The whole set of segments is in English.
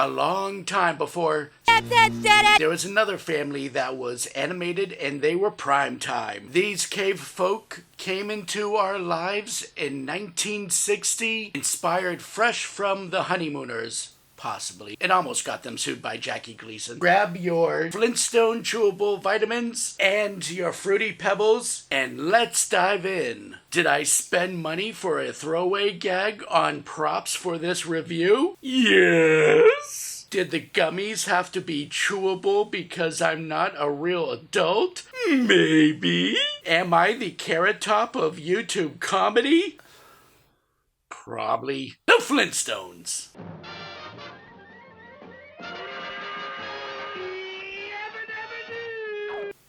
A long time before there was another family that was animated, and they were prime time. These cave folk came into our lives in 1960, inspired fresh from the Honeymooners. Possibly. It almost got them sued by Jackie Gleason. Grab your Flintstone chewable vitamins and your Fruity Pebbles, and let's dive in. Did I spend money for a throwaway gag on props for this review? Yes. Did the gummies have to be chewable because I'm not a real adult? Maybe. Am I the Carrot Top of YouTube comedy? Probably. The Flintstones.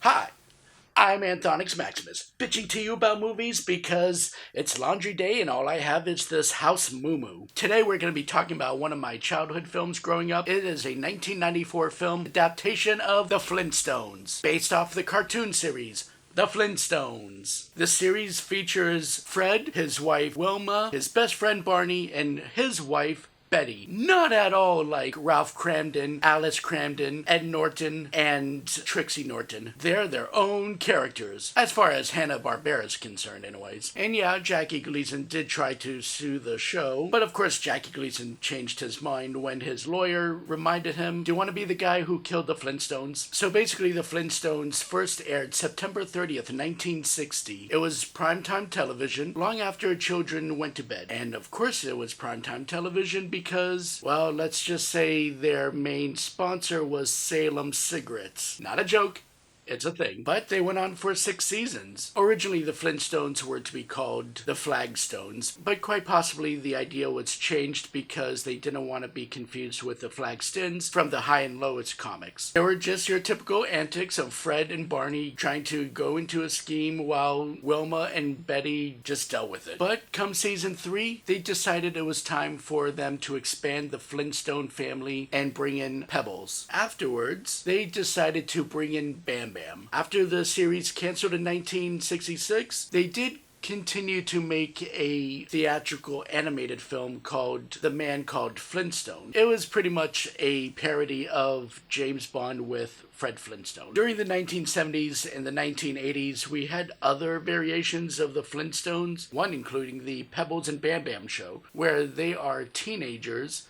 Hi, I'm Anthonix Maximus, bitching to you about movies because it's laundry day and all I have is this house moo-moo. Today we're going to be talking about one of my childhood films growing up. It is a 1994 film adaptation of The Flintstones, based off the cartoon series, The Flintstones. The series features Fred, his wife Wilma, his best friend Barney, and his wife Betty. Not at all like Ralph Cramden, Alice Cramden, Ed Norton, and Trixie Norton. They're their own characters, as far as Hanna-Barbera is concerned anyways. And yeah, Jackie Gleason did try to sue the show, but of course Jackie Gleason changed his mind when his lawyer reminded him, do you want to be the guy who killed the Flintstones? So basically the Flintstones first aired September 30th, 1960. It was primetime television, long after children went to bed. And of course it was primetime television because, well, let's just say their main sponsor was Salem Cigarettes. Not a joke. It's a thing. But they went on for 6 seasons. Originally, the Flintstones were to be called the Flagstones, but quite possibly the idea was changed because they didn't want to be confused with the Flagstins from the High and Lows comics. They were just your typical antics of Fred and Barney trying to go into a scheme while Wilma and Betty just dealt with it. But come season 3, they decided it was time for them to expand the Flintstone family and bring in Pebbles. Afterwards, they decided to bring in Bam Bam. After the series canceled in 1966, they did continue to make a theatrical animated film called The Man Called Flintstone. It was pretty much a parody of James Bond with Fred Flintstone. During the 1970s and the 1980s, we had other variations of the Flintstones, one including the Pebbles and Bam Bam show, where they are teenagers,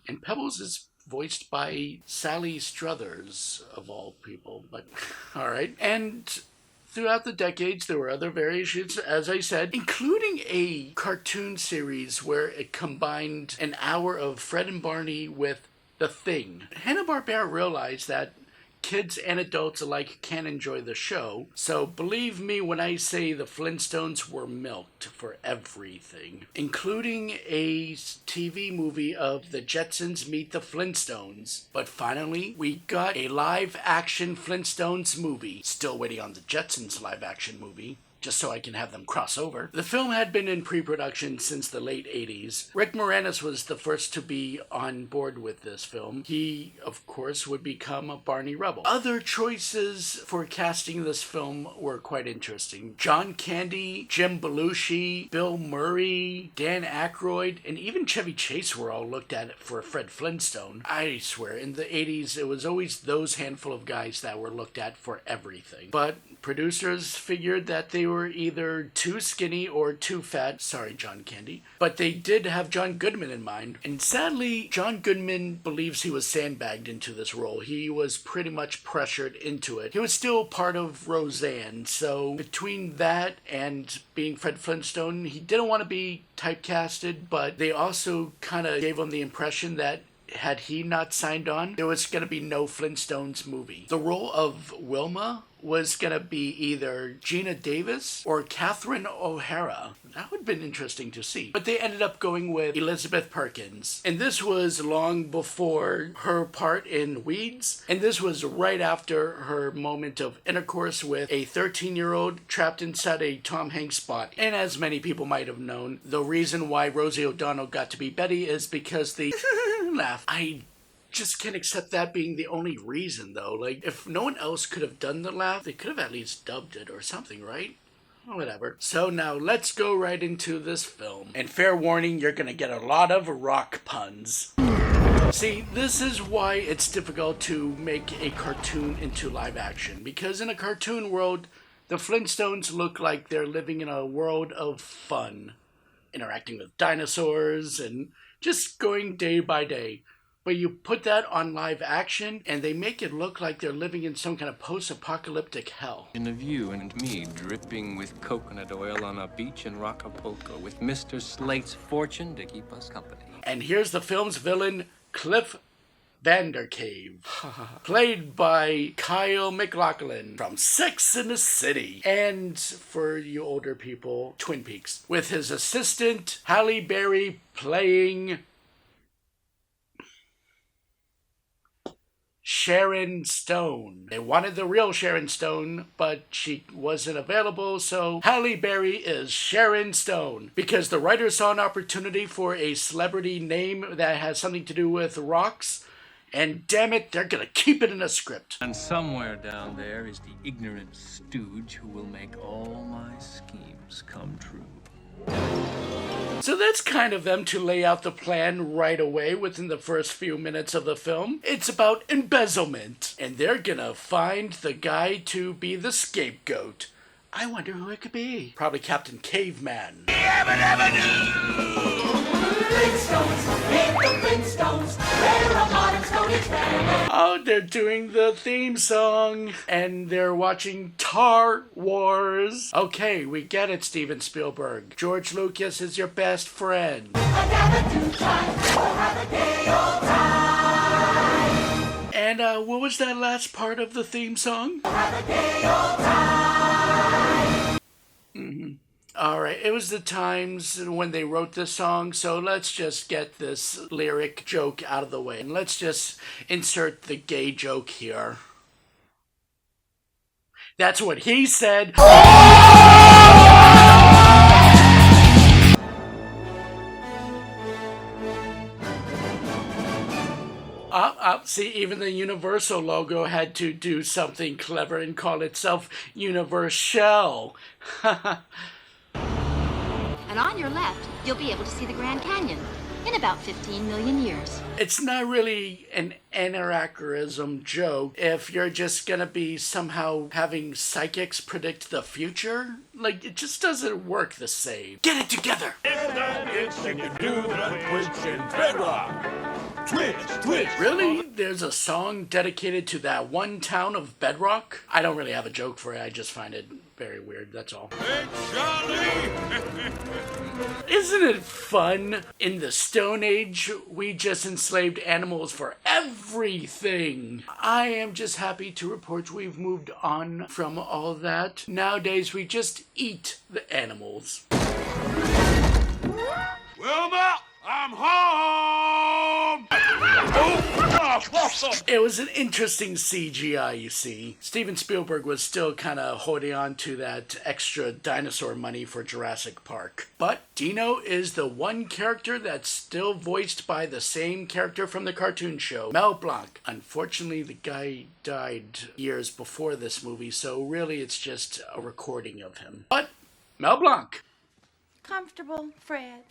and Pebbles is voiced by Sally Struthers, of all people, but alright. And throughout the decades, there were other variations, as I said, including a cartoon series where it combined an hour of Fred and Barney with The Thing. Hanna-Barbera realized that kids and adults alike can enjoy the show, so believe me when I say the Flintstones were milked for everything, including a TV movie of the Jetsons meet the Flintstones. But finally, we got a live-action Flintstones movie. Still waiting on the Jetsons live-action movie, just so I can have them cross over. The film had been in pre-production since the late 80s. Rick Moranis was the first to be on board with this film. He, of course, would become a Barney Rubble. Other choices for casting this film were quite interesting. John Candy, Jim Belushi, Bill Murray, Dan Aykroyd, and even Chevy Chase were all looked at for Fred Flintstone. I swear, in the 80s, it was always those handful of guys that were looked at for everything. But producers figured that they were either too skinny or too fat. Sorry, John Candy. But they did have John Goodman in mind. And sadly, John Goodman believes he was sandbagged into this role. He was pretty much pressured into it. He was still part of Roseanne, so between that and being Fred Flintstone, he didn't want to be typecasted, but they also kind of gave him the impression that had he not signed on, there was going to be no Flintstones movie. The role of Wilma was going to be either Gina Davis or Catherine O'Hara. That would have been interesting to see. But they ended up going with Elizabeth Perkins. And this was long before her part in Weeds. And this was right after her moment of intercourse with a 13-year-old trapped inside a Tom Hanks body. And as many people might have known, the reason why Rosie O'Donnell got to be Betty is because the laugh. I just can't accept that being the only reason, though. Like, if no one else could have done the laugh, they could have at least dubbed it or something, right? Whatever. So now let's go right into this film. And fair warning, you're gonna get a lot of rock puns. See, this is why it's difficult to make a cartoon into live action, because in a cartoon world, the Flintstones look like they're living in a world of fun, interacting with dinosaurs and just going day by day. But you put that on live action, and they make it look like they're living in some kind of post-apocalyptic hell. In of you and me dripping with coconut oil on a beach in Acapulco with Mr. Slate's fortune to keep us company. And here's the film's villain, Cliff Vandercave, played by Kyle MacLachlan from Sex and the City, and for you older people, Twin Peaks, with his assistant Halle Berry playing Sharon Stone. They wanted the real Sharon Stone, but she wasn't available, so Halle Berry is Sharon Stone. Because the writer saw an opportunity for a celebrity name that has something to do with rocks, and damn it, they're gonna keep it in a script. And somewhere down there is the ignorant stooge who will make all my schemes come true. So that's kind of them to lay out the plan right away within the first few minutes of the film. It's about embezzlement, and they're gonna find the guy to be the scapegoat. I wonder who it could be. Probably Captain Caveman. Oh, they're doing the theme song, and they're watching Tar Wars. Okay, we get it, Steven Spielberg. George Lucas is your best friend. And what was that last part of the theme song? Alright, it was the times when they wrote this song, so let's just get this lyric joke out of the way. And let's just insert the gay joke here. That's what he said. See, even the Universal logo had to do something clever and call itself Universal. And on your left, you'll be able to see the Grand Canyon in about 15 million years. It's not really an anachronism joke if you're just gonna be somehow having psychics predict the future. Like, it just doesn't work the same. Get it together! If that itch, you can do the twitch in bedrock. Twitch, twitch. Really? There's a song dedicated to that one town of Bedrock? I don't really have a joke for it, I just find it very weird, that's all. Hey, Charlie! Isn't it fun? In the Stone Age, we just enslaved animals for everything. I am just happy to report we've moved on from all that. Nowadays, we just eat the animals. Wilma, I'm home! It was an interesting CGI, you see. Steven Spielberg was still kind of holding on to that extra dinosaur money for Jurassic Park. But Dino is the one character that's still voiced by the same character from the cartoon show, Mel Blanc. Unfortunately, the guy died years before this movie, so really it's just a recording of him. But Mel Blanc. Comfortable, Fred.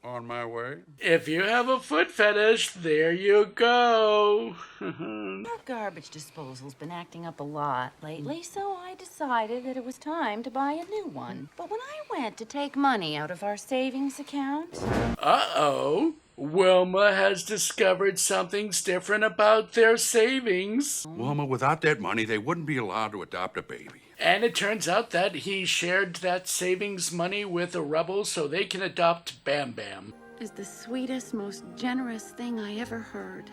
On my way. If you have a foot fetish, there you go. Our garbage disposal's been acting up a lot lately, so I decided that it was time to buy a new one. But when I went to take money out of our savings account... Uh-oh. Wilma has discovered something's different about their savings. Wilma, without that money, they wouldn't be allowed to adopt a baby. And it turns out that he shared that savings money with a rebel so they can adopt Bam Bam. Is the sweetest, most generous thing I ever heard.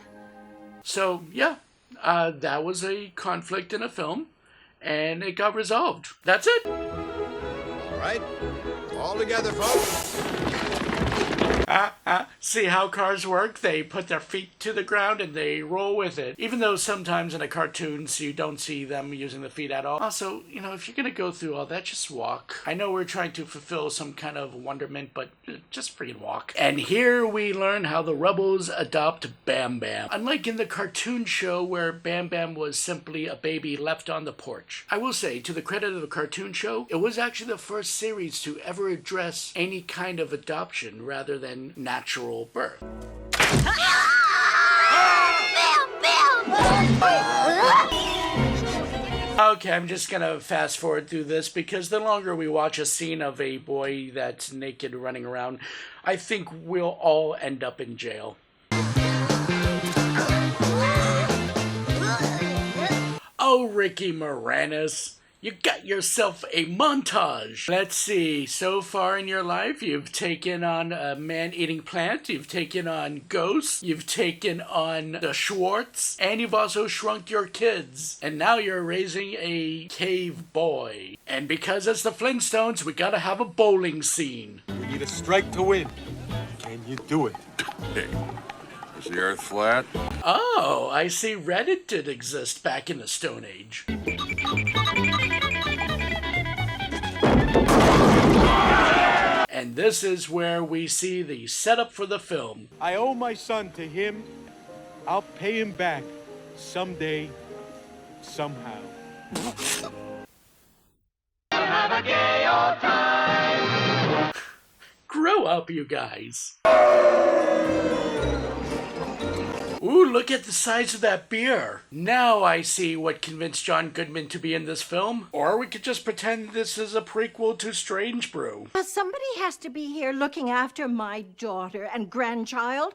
So, yeah, that was a conflict in a film, and it got resolved. That's it. All right, all together, folks. See how cars work? They put their feet to the ground and they roll with it. Even though sometimes in the cartoons you don't see them using the feet at all. Also, you know, if you're gonna go through all that, just walk. I know we're trying to fulfill some kind of wonderment, but just freaking walk. And here we learn how the rebels adopt Bam Bam. Unlike in the cartoon show where Bam Bam was simply a baby left on the porch. I will say, to the credit of the cartoon show, it was actually the first series to ever address any kind of adoption rather than natural birth. Okay, I'm just gonna fast forward through this because the longer we watch a scene of a boy that's naked running around, I think we'll all end up in jail. Oh, Ricky Moranis, you got yourself a montage. Let's see, so far in your life, you've taken on a man-eating plant, you've taken on ghosts, you've taken on the Schwartz, and you've also shrunk your kids. And now you're raising a cave boy. And because it's the Flintstones, we gotta have a bowling scene. We need a strike to win. Can you do it? Hey, is the Earth flat? Oh, I see Reddit did exist back in the Stone Age. And this is where we see the setup for the film. I owe my son to him. I'll pay him back someday, somehow. Grow up, you guys. Ooh, look at the size of that beer. Now I see what convinced John Goodman to be in this film. Or we could just pretend this is a prequel to Strange Brew. But somebody has to be here looking after my daughter and grandchild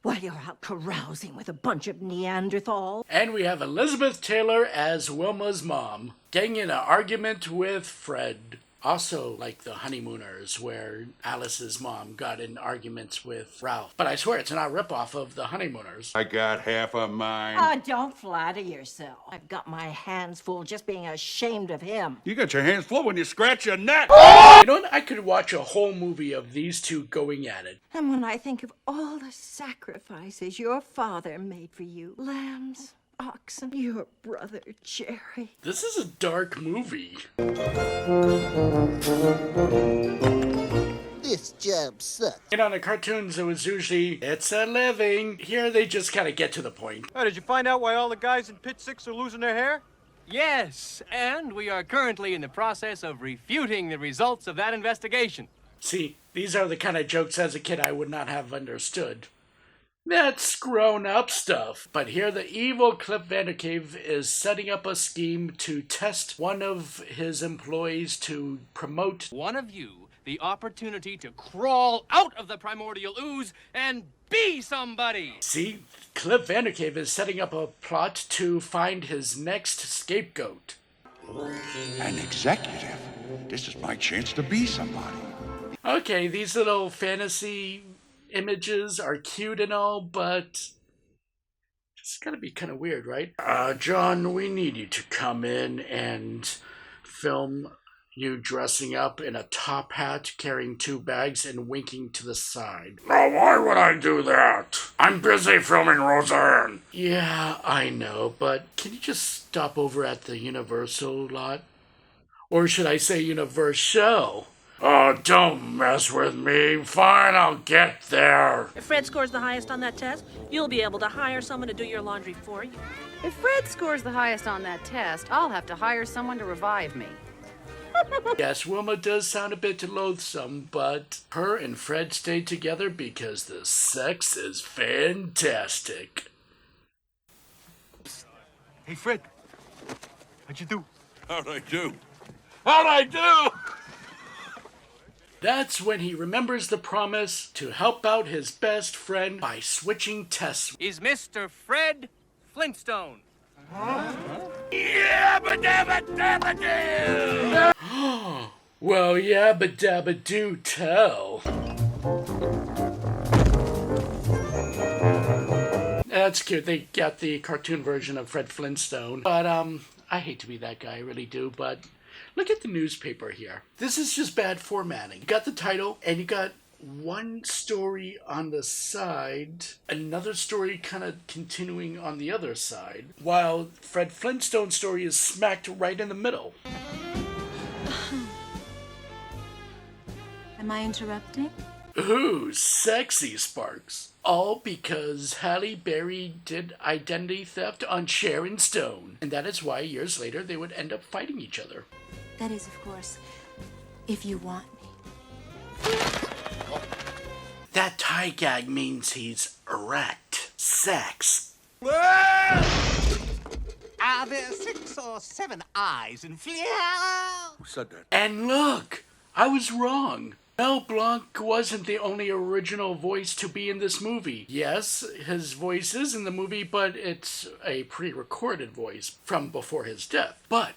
while you're out carousing with a bunch of Neanderthals. And we have Elizabeth Taylor as Wilma's mom, getting in an argument with Fred. Also like the Honeymooners, where Alice's mom got in arguments with Ralph. But I swear it's not a ripoff of the Honeymooners. I got half of mine. Don't flatter yourself. I've got my hands full just being ashamed of him. You got your hands full when you scratch your neck. You know what? I could watch a whole movie of these two going at it. And when I think of all the sacrifices your father made for you, lambs, oxen, your brother Jerry. This is a dark movie. This job sucks. You know, in the cartoons, it was usually, it's a living. Here, they just kind of get to the point. Oh, did you find out why all the guys in Pit 6 are losing their hair? Yes, and we are currently in the process of refuting the results of that investigation. See, these are the kind of jokes as a kid I would not have understood. That's grown-up stuff. But here the evil Cliff Vandercave is setting up a scheme to test one of his employees to promote One of you the opportunity to crawl out of the primordial ooze and be somebody. See, Cliff Vandercave is setting up a plot to find his next scapegoat. An executive. This is my chance to be somebody. Okay, these little fantasy images are cute and all, but it's gotta be kind of weird, right? John, we need you to come in and film you dressing up in a top hat, carrying 2 bags, and winking to the side. Now, why would I do that? I'm busy filming Roseanne. Yeah, I know, but can you just stop over at the Universal lot? Or should I say Universal? Oh, don't mess with me. Fine, I'll get there. If Fred scores the highest on that test, you'll be able to hire someone to do your laundry for you. If Fred scores the highest on that test, I'll have to hire someone to revive me. Yes, Wilma does sound a bit loathsome, but her and Fred stayed together because the sex is fantastic. Hey, Fred. How'd you do? How'd I do? How'd I do? That's when he remembers the promise to help out his best friend by switching tests. Is Mr. Fred Flintstone. Well, yabba dabba do tell. That's cute. They got the cartoon version of Fred Flintstone. But, I hate to be that guy, I really do, but look at the newspaper here. This is just bad formatting. You got the title, and you got one story on the side, another story kind of continuing on the other side, while Fred Flintstone's story is smacked right in the middle. Am I interrupting? Ooh, sexy Sparks. All because Halle Berry did identity theft on Sharon Stone. And that is why years later they would end up fighting each other. That is, of course, if you want me. That tie gag means he's erect. Sex. Are there 6 or 7 eyes in Flea? Who said that? And look, I was wrong. Mel Blanc wasn't the only original voice to be in this movie. Yes, his voice is in the movie, but it's a pre-recorded voice from before his death. But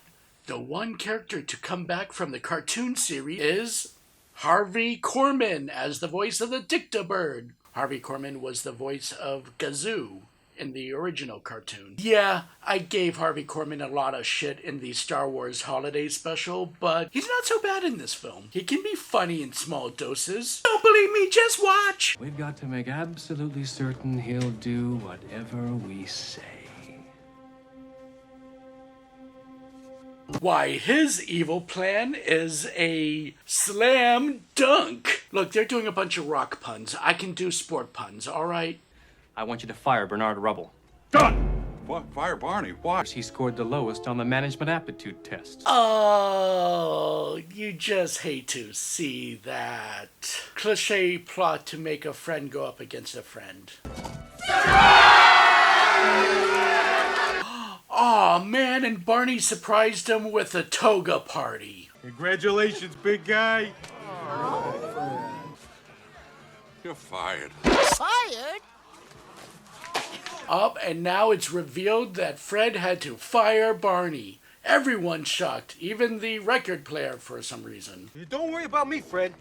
the one character to come back from the cartoon series is Harvey Korman as the voice of the Dictabird. Harvey Korman was the voice of Gazoo in the original cartoon. Yeah, I gave Harvey Korman a lot of shit in the Star Wars Holiday Special, but he's not so bad in this film. He can be funny in small doses. Don't believe me, just watch! We've got to make absolutely certain he'll do whatever we say. Why, his evil plan is a slam dunk. Look, they're doing a bunch of rock puns. I can do sport puns, alright? I want you to fire Bernard Rubble. Done! What? Fire Barney? Why? He scored the lowest on the management aptitude test. Oh, you just hate to see that. Cliché plot to make a friend go up against a friend. Aw, man, and Barney surprised him with a toga party. Congratulations, big guy. You're fired. Fired? Up, and now it's revealed that Fred had to fire Barney. Everyone's shocked, even the record player for some reason. Don't worry about me, Fred.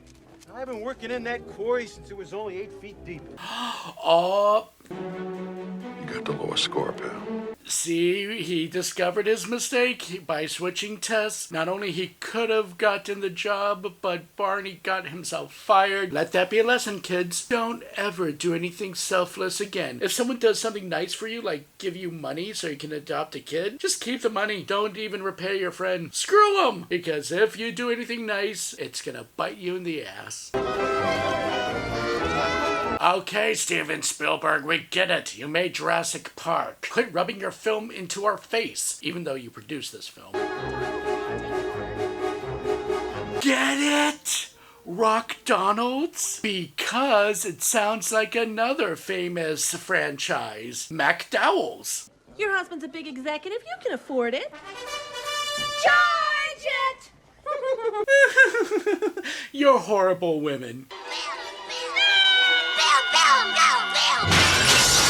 I've been working in that quarry since it was only 8 feet deep. Oh, You got the lowest score, pal. see, he discovered his mistake by switching tests. Not only he could have gotten the job, but Barney got himself fired. Let that be a lesson, kids. Don't ever do anything selfless again. If someone does something nice for you, like give you money so you can adopt a kid, just keep the money. Don't even repay your friend. Screw them! Because if you do anything nice, it's gonna bite you in the ass. Okay, Steven Spielberg, we get it. You made Jurassic Park. Quit rubbing your film into our face, even though you produced this film. Get it? Rock Donald's? Because it sounds like another famous franchise, McDowell's. Your husband's a big executive. You can afford it. Charge it! You're horrible women.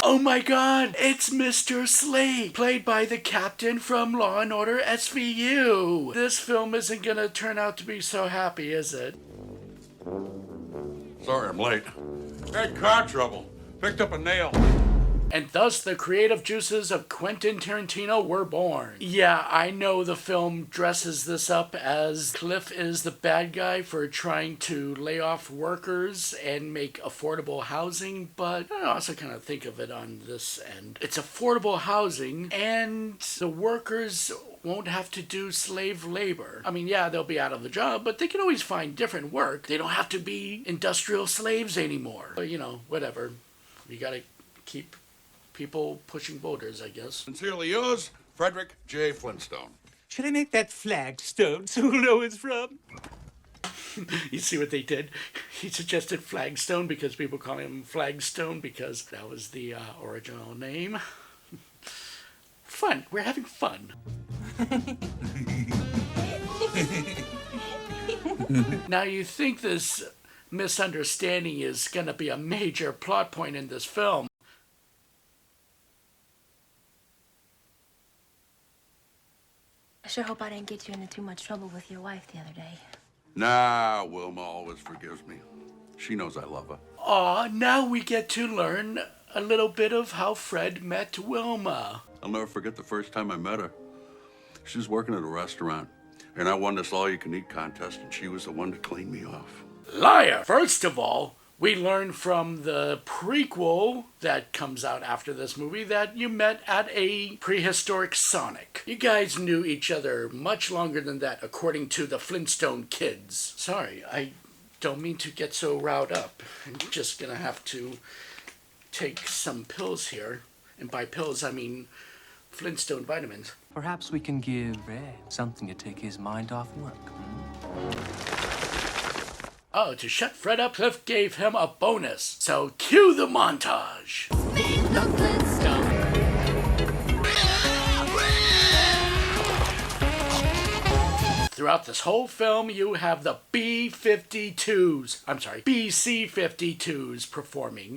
Oh my god, it's Mr. Slate, played by the captain from Law & Order SVU. This film isn't gonna turn out to be so happy, is it? Sorry I'm late. Had car trouble. Picked up a nail. And thus the creative juices of Quentin Tarantino were born. Yeah, I know the film dresses this up as Cliff is the bad guy for trying to lay off workers and make affordable housing, but I also kind of think of it on this end. It's affordable housing, and the workers won't have to do slave labor. I mean, yeah, they'll be out of the job, but they can always find different work. They don't have to be industrial slaves anymore. But, you know, whatever. We gotta keep people pushing boulders, I guess. Sincerely yours, Frederick J. Flintstone. Should I make that flagstone so we'll know it's from? You see what they did? He suggested Flagstone because people call him Flagstone because that was the original name. Fun. We're having fun. Now you think this misunderstanding is going to be a major plot point in this film. I sure hope I didn't get you into too much trouble with your wife the other day. Nah, Wilma always forgives me. She knows I love her. Aw, now we get to learn a little bit of how Fred met Wilma. I'll never forget the first time I met her. She was working at a restaurant, and I won this all-you-can-eat contest, and she was the one to clean me off. Liar! First of all, we learn from the prequel that comes out after this movie that you met at a prehistoric Sonic. You guys knew each other much longer than that, according to the Flintstone kids. Sorry, I don't mean to get so riled up. I'm just gonna have to take some pills here. And by pills, I mean Flintstone vitamins. Perhaps we can give Red something to take his mind off work. Oh, to shut Fred up, Cliff gave him a bonus. So cue the montage. Throughout this whole film, you have the BC-52s performing.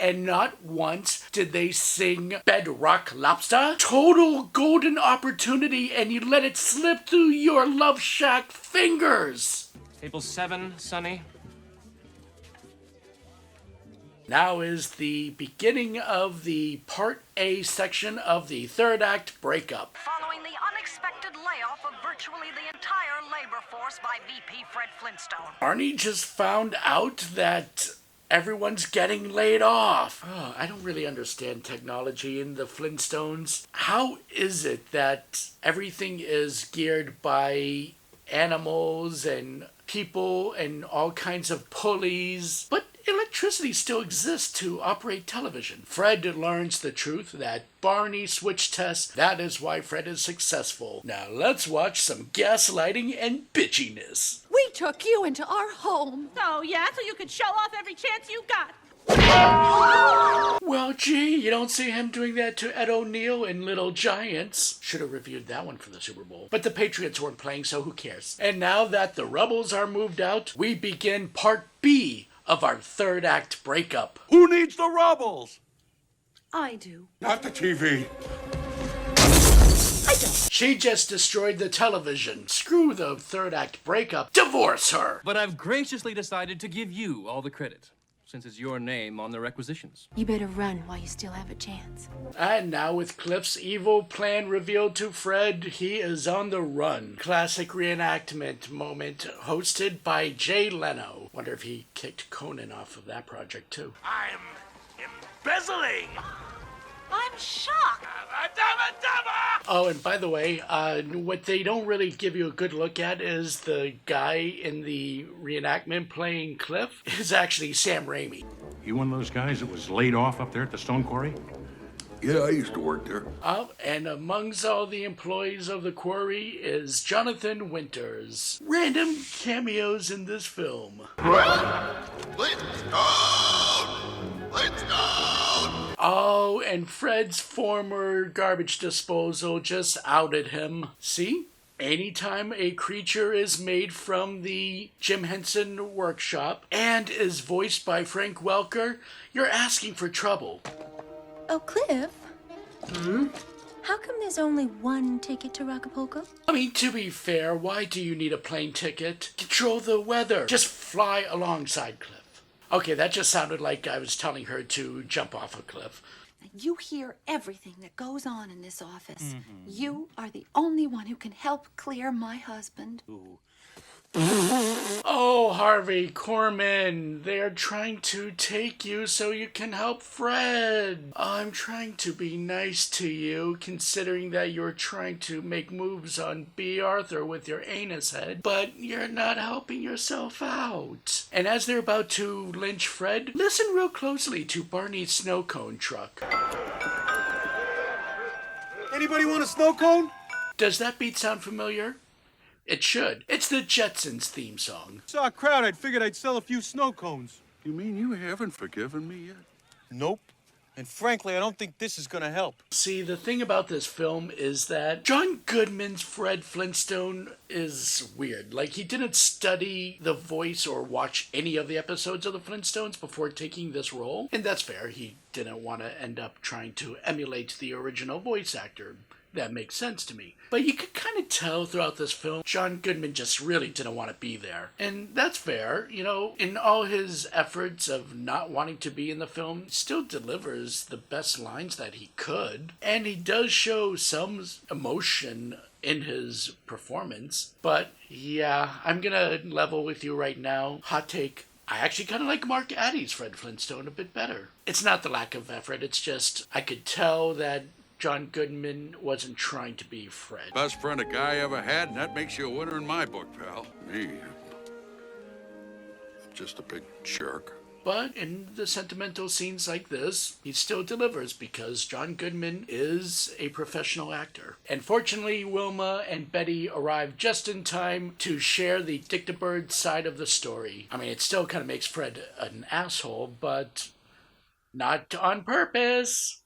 And not once did they sing Bedrock Lobster. Total golden opportunity, and you let it slip through your Love Shack fingers. Table 7, Sonny. Now is the beginning of the Part A section of the third act breakup. Following the unexpected layoff of virtually the entire labor force by VP Fred Flintstone. Barney just found out that everyone's getting laid off. Oh, I don't really understand technology in the Flintstones. How is it that everything is geared by animals and people and all kinds of pulleys, but electricity still exists to operate television? Fred learns the truth that Barney switch tests. That is why Fred is successful. Now let's watch some gaslighting and bitchiness. We took you into our home. Oh, yeah, so you could show off every chance you got. Well, gee, you don't see him doing that to Ed O'Neill in Little Giants. Should have reviewed that one for the Super Bowl. But the Patriots weren't playing, so who cares? And now that the rebels are moved out, we begin Part B of our third act breakup. Who needs the rebels? I do. Not the TV. I don't. She just destroyed the television. Screw the third act breakup. Divorce her. But I've graciously decided to give you all the credit, since it's your name on the requisitions. You better run while you still have a chance. And now with Cliff's evil plan revealed to Fred, he is on the run. Classic reenactment moment hosted by Jay Leno. Wonder if he kicked Conan off of that project too. I'm embezzling. I'm shocked. Oh, and by the way, what they don't really give you a good look at is the guy in the reenactment playing Cliff is actually Sam Raimi. You one of those guys that was laid off up there at the stone quarry? Yeah, I used to work there. And amongst all the employees of the quarry is Jonathan Winters. Random cameos in this film. Oh, and Fred's former garbage disposal just outed him. See? Anytime a creature is made from the Jim Henson workshop and is voiced by Frank Welker, you're asking for trouble. Oh, Cliff? How come there's only one ticket to Acapulco? I mean, to be fair, why do you need a plane ticket? Control the weather. Just fly alongside Cliff. Okay, that just sounded like I was telling her to jump off a cliff. You hear everything that goes on in this office. You are the only one who can help clear my husband. Oh, Harvey Korman, they're trying to take you so you can help Fred. I'm trying to be nice to you, considering that you're trying to make moves on B. Arthur with your anus head, but you're not helping yourself out. And as they're about to lynch Fred, listen real closely to Barney's snow cone truck. Anybody want a snow cone? Does that beat sound familiar? It should. It's the Jetsons theme song. Saw a crowd, I figured I'd sell a few snow cones. You mean you haven't forgiven me yet? Nope. And frankly, I don't think this is gonna help. See, the thing about this film is that John Goodman's Fred Flintstone is weird. Like, he didn't study the voice or watch any of the episodes of the Flintstones before taking this role. And that's fair. He didn't want to end up trying to emulate the original voice actor. That makes sense to me. But you could kind of tell throughout this film, John Goodman just really didn't want to be there. And that's fair. You know, in all his efforts of not wanting to be in the film, he still delivers the best lines that he could. And he does show some emotion in his performance. But yeah, I'm gonna level with you right now. Hot take. I actually kind of like Mark Addy's Fred Flintstone a bit better. It's not the lack of effort, it's just I could tell that John Goodman wasn't trying to be Fred. Best friend a guy ever had, and that makes you a winner in my book, pal. Me, just a big jerk. But in the sentimental scenes like this, he still delivers because John Goodman is a professional actor. And fortunately, Wilma and Betty arrive just in time to share the Dictabird side of the story. I mean, it still kind of makes Fred an asshole, but not on purpose.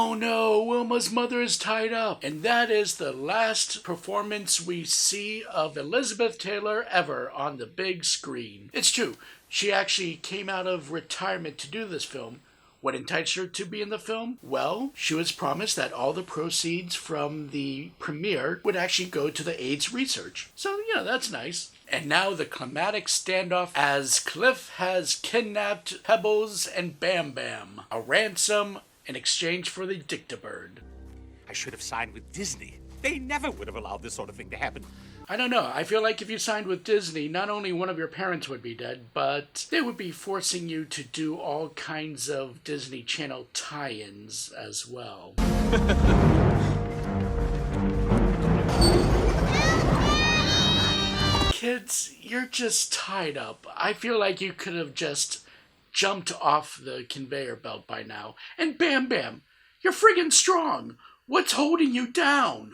oh no, Wilma's mother is tied up. And that is the last performance we see of Elizabeth Taylor ever on the big screen. It's true, she actually came out of retirement to do this film. What enticed her to be in the film? Well, she was promised that all the proceeds from the premiere would actually go to the AIDS research. So, that's nice. And now the climatic standoff as Cliff has kidnapped Pebbles and Bam Bam, a ransom in exchange for the Dictabird. I should have signed with Disney. They never would have allowed this sort of thing to happen. I don't know. I feel like if you signed with Disney, not only one of your parents would be dead, but they would be forcing you to do all kinds of Disney Channel tie-ins as well. Kids, you're just tied up. I feel like you could have just jumped off the conveyor belt by now. And Bam Bam, you're friggin' strong. What's holding you down?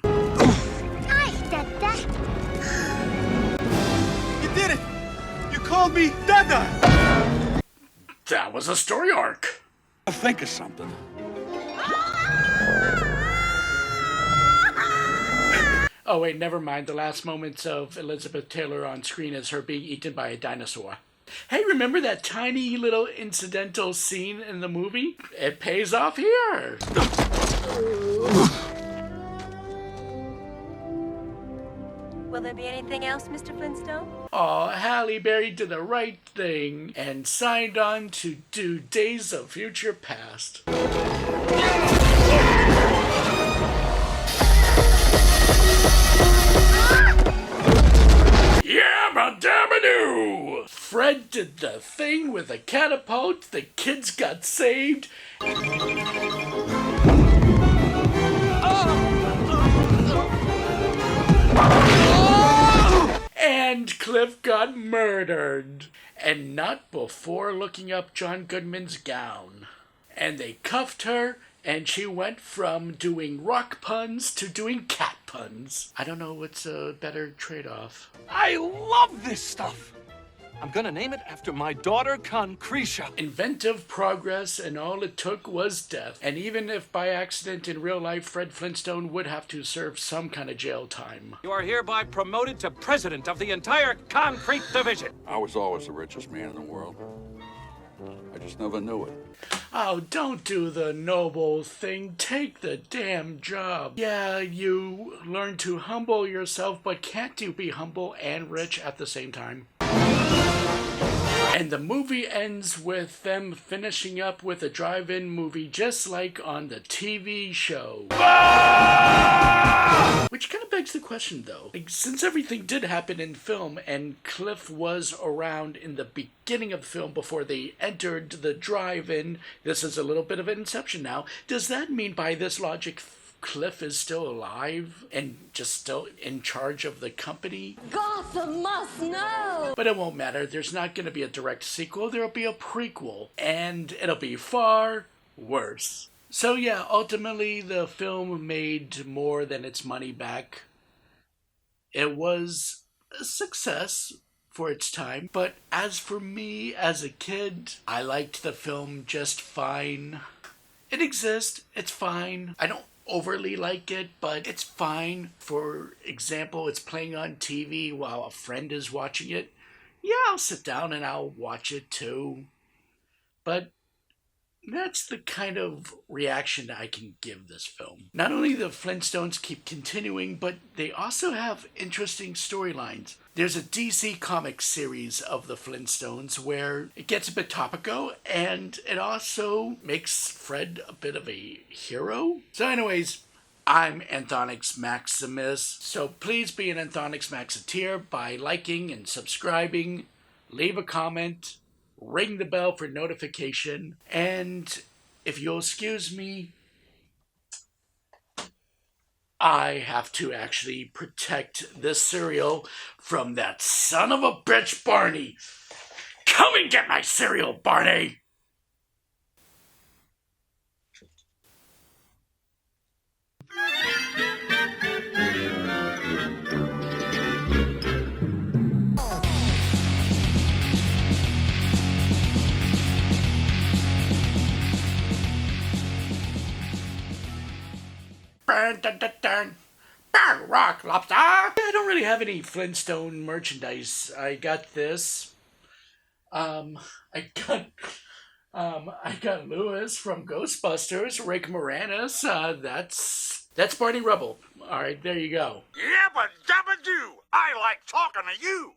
Did it! You called me Dada! That was a story arc. I'll think of something. Oh wait, never mind. The last moments of Elizabeth Taylor on screen is her being eaten by a dinosaur. Hey, remember that tiny little incidental scene in the movie? It pays off here. Will there be anything else, Mr. Flintstone? Aw, Halle Berry did the right thing and signed on to do Days of Future Past. Yabba-dabba-doo! Fred did the thing with a catapult, the kids got saved. And Cliff got murdered. And not before looking up John Goodman's gown. And they cuffed her, and she went from doing rock puns to doing cat puns. I don't know what's a better trade-off. I love this stuff! I'm gonna name it after my daughter, Concretia. Inventive progress, and all it took was death. And even if by accident in real life, Fred Flintstone would have to serve some kind of jail time. You are hereby promoted to president of the entire concrete division. I was always the richest man in the world. I just never knew it. Oh, don't do the noble thing. Take the damn job. Yeah, you learn to humble yourself, but can't you be humble and rich at the same time? And the movie ends with them finishing up with a drive-in movie just like on the TV show. Which kind of begs the question though. Like, since everything did happen in film and Cliff was around in the beginning of the film before they entered the drive-in, this is a little bit of an inception now. Does that mean by this logic Cliff is still alive and just still in charge of the company? Gotham must know! But it won't matter. There's not going to be a direct sequel. There'll be a prequel. And it'll be far worse. So yeah, ultimately the film made more than its money back. It was a success for its time. But as for me as a kid, I liked the film just fine. It exists. It's fine. I don't overly like it, but it's fine. For example, it's playing on TV while a friend is watching it. Yeah, I'll sit down and I'll watch it too. But that's the kind of reaction I can give this film. Not only the Flintstones keep continuing, but they also have interesting storylines. There's a DC Comics series of the Flintstones where it gets a bit topical, and it also makes Fred a bit of a hero. So anyways, I'm Anthonix Maximus, so please be an Anthonix Maxiteer by liking and subscribing, leave a comment, ring the bell for notification, and if you'll excuse me, I have to actually protect this cereal from that son of a bitch Barney. Come and get my cereal, Barney! Dun, dun, dun, dun. Burn rock, lobster. Yeah, I don't really have any Flintstone merchandise. I got this. I got Lewis from Ghostbusters, Rick Moranis. That's Barney Rubble. All right, there you go. Yabba dabba doo! I like talking to you!